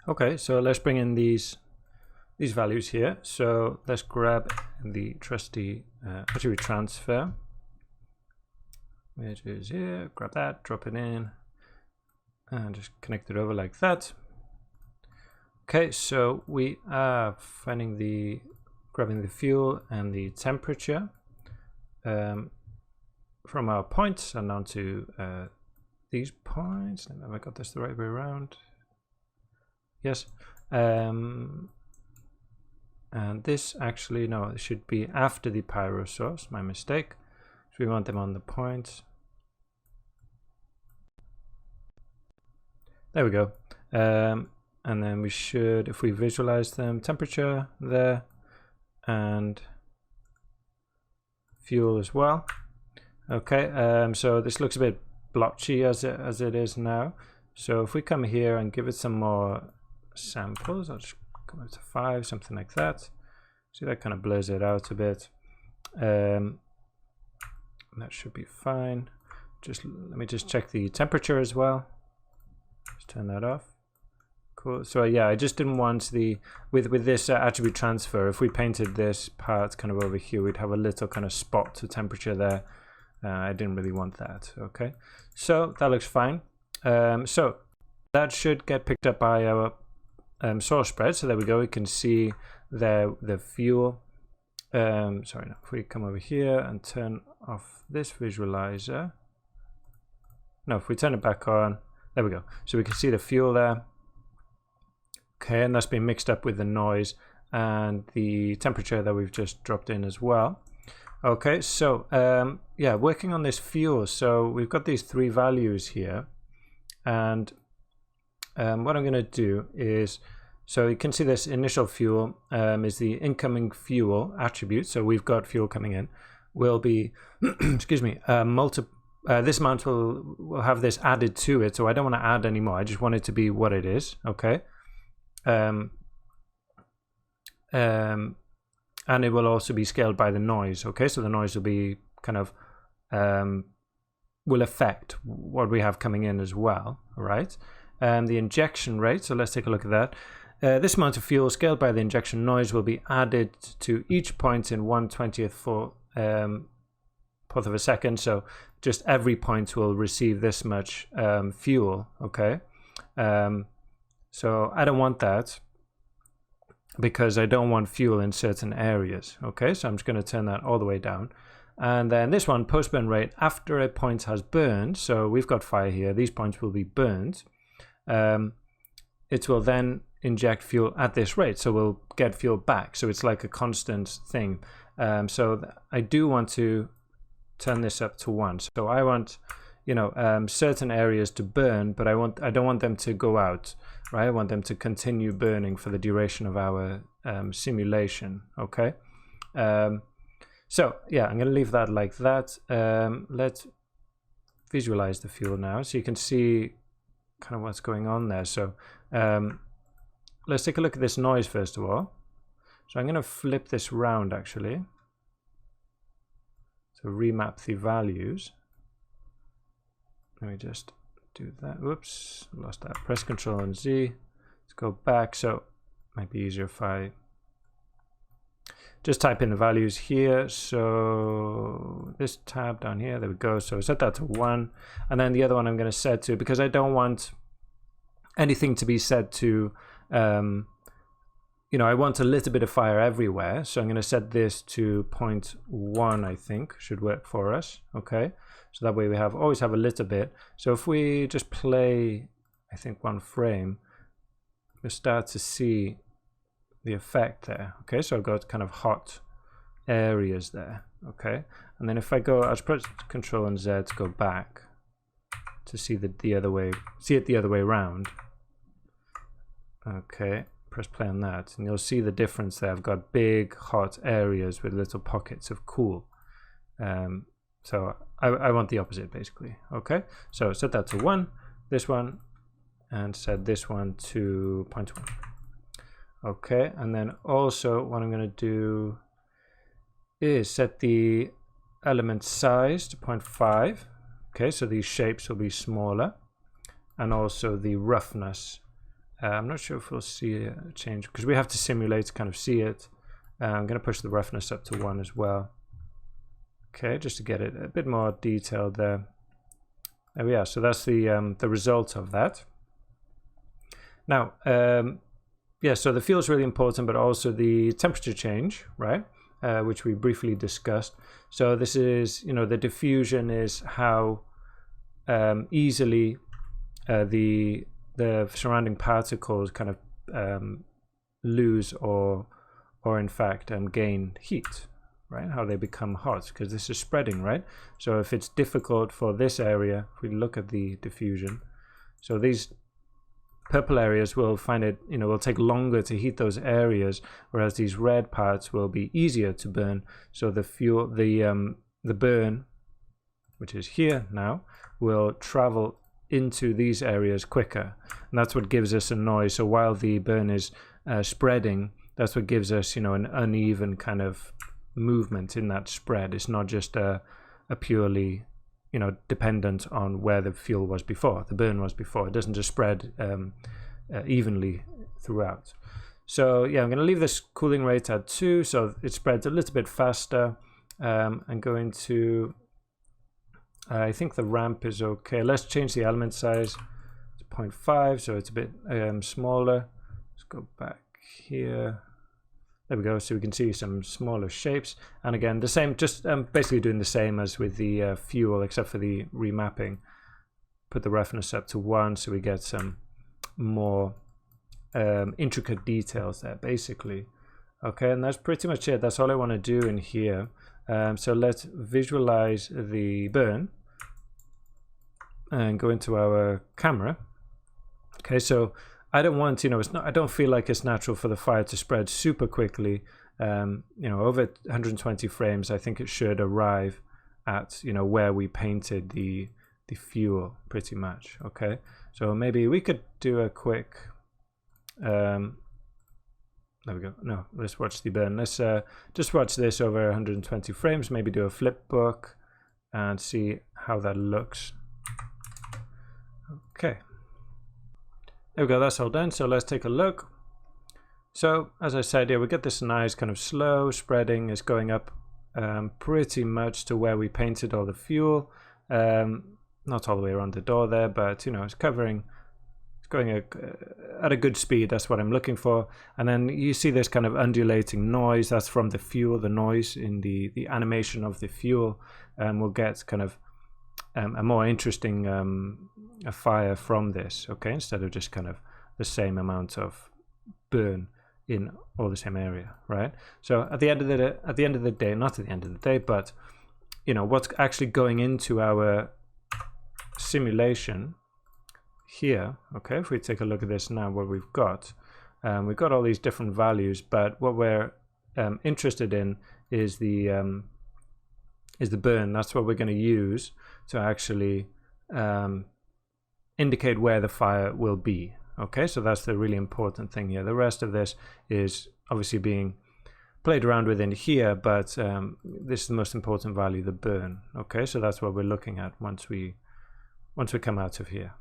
Okay, so let's bring in these values here. So let's grab the trusty attribute transfer, which is here. Grab that, drop it in, and just connect it over like that. Okay, so we are finding grabbing the fuel and the temperature from our points and down to these points. Have I got this the right way around? Yes. And this actually, no, it should be after the pyro source. My mistake. So we want them on the points. There we go. And then we should, if we visualize them, temperature there and fuel as well. Okay, so this looks a bit blotchy as it is now. So if we come here and give it some more samples, I'll just come up to 5, something like that. See, that kind of blurs it out a bit. That should be fine. Let me just check the temperature as well. Just turn that off. Cool. So yeah, I just didn't want with this attribute transfer, if we painted this part kind of over here, we'd have a little kind of spot to temperature there. I didn't really want that. Okay, so that looks fine. So that should get picked up by our source spread. So there we go. We can see the fuel. Sorry, no, if we come over here and turn off this visualizer. No, if we turn it back on, there we go. So we can see the fuel there. Okay, and that's been mixed up with the noise and the temperature that we've just dropped in as well. Okay, so yeah, working on this fuel. So we've got these 3 values here, and what I'm going to do is, so you can see this initial fuel is the incoming fuel attribute. So we've got fuel coming in. Will be, excuse me, this amount will have this added to it. So I don't want to add any more. I just want it to be what it is. Okay. And it will also be scaled by the noise. Okay, so the noise will be kind of will affect what we have coming in as well. All right. The injection rate, so let's take a look at that. This amount of fuel scaled by the injection noise will be added to each point in 1/20th fourth of a second. So just every point will receive this much fuel. Okay. So I don't want that, because I don't want fuel in certain areas. Okay, so I'm just going to turn that all the way down. And then this one, post burn rate, after a point has burned, so we've got fire here, these points will be burned. It will then inject fuel at this rate, so we'll get fuel back. So it's like a constant thing. So I do want to turn this up to 1. So I want, you know, certain areas to burn, but I don't want them to go out, right? I want them to continue burning for the duration of our simulation. Okay. So yeah, I'm going to leave that like that. Let's visualize the fuel now, so you can see kind of what's going on there. So let's take a look at this noise first of all. So I'm going to flip this round actually. So remap the values. Let me just do that. Whoops, lost that. Press Control and Z. Let's go back. So it might be easier if I just type in the values here. So this tab down here, there we go. So set that to 1. And then the other one I'm going to set to, because I don't want anything to be set to, you know, I want a little bit of fire everywhere. So I'm going to set this to 0.1, I think should work for us. Okay. So that way we always have a little bit. So if we just play, I think 1 frame, we'll start to see the effect there. Okay, so I've got kind of hot areas there. Okay, and then if I go, I'll just press Control and Z to go back to see the other way, see it the other way around. Okay, press play on that, and you'll see the difference there. I've got big hot areas with little pockets of cool. So I want the opposite basically. Okay, so set that to 1, this one, and set this one to 0.1. Okay, and then also what I'm going to do is set the element size to 0.5. Okay, so these shapes will be smaller, and also the roughness I'm not sure if we'll see a change because we have to simulate to kind of see it. I'm going to push the roughness up to 1 as well. Okay, just to get it a bit more detailed there. There we are. So that's the result of that. Now, yeah, so the fuel is really important, but also the temperature change, right? Which we briefly discussed. So this is, you know, the diffusion is how easily the surrounding particles kind of lose or in fact gain heat, right? How they become hot, because this is spreading, right? So if it's difficult for this area, if we look at the diffusion, so these purple areas will find it, you know, will take longer to heat those areas, whereas these red parts will be easier to burn. So the fuel, the burn, which is here now, will travel into these areas quicker, and that's what gives us a noise. So while the burn is spreading, that's what gives us, you know, an uneven kind of movement in that spread. It's not just a purely, you know, dependent on where the fuel was before, the burn was before. It doesn't just spread evenly throughout. So yeah, I'm going to leave this cooling rate at 2, so it spreads a little bit faster. I'm going to, I think the ramp is okay. Let's change the element size to 0.5, so it's a bit smaller. Let's go back here. There we go, so we can see some smaller shapes. And again, the same, just basically doing the same as with the fuel, except for the remapping. Put the roughness up to 1, so we get some more intricate details there, basically. Okay, and that's pretty much it. That's all I want to do in here. So let's visualize the burn and go into our camera. Okay, so I don't want, you know, it's not, I don't feel like it's natural for the fire to spread super quickly. You know, over 120 frames, I think it should arrive at, you know, where we painted the fuel pretty much. Okay, so maybe we could do a quick, there we go. No, let's watch the burn. Let's just watch this over 120 frames, maybe do a flip book and see how that looks. Okay. There we go, that's all done. So let's take a look. So as I said, yeah, we get this nice kind of slow spreading. It's going up pretty much to where we painted all the fuel. Not all the way around the door there, but you know, it's covering, it's going at a good speed. That's what I'm looking for. And then you see this kind of undulating noise. That's from the fuel, the noise in the animation of the fuel. We'll get kind of a more interesting a fire from this, okay, instead of just kind of the same amount of burn in all the same area, right? So at the end of the day, not at the end of the day, but you know what's actually going into our simulation here. Okay, if we take a look at this now, what we've got all these different values, but what we're interested in is the burn. That's what we're going to use to actually indicate where the fire will be. Okay, so that's the really important thing here. The rest of this is obviously being played around with in here, but this is the most important value, the burn. Okay, so that's what we're looking at once we come out of here.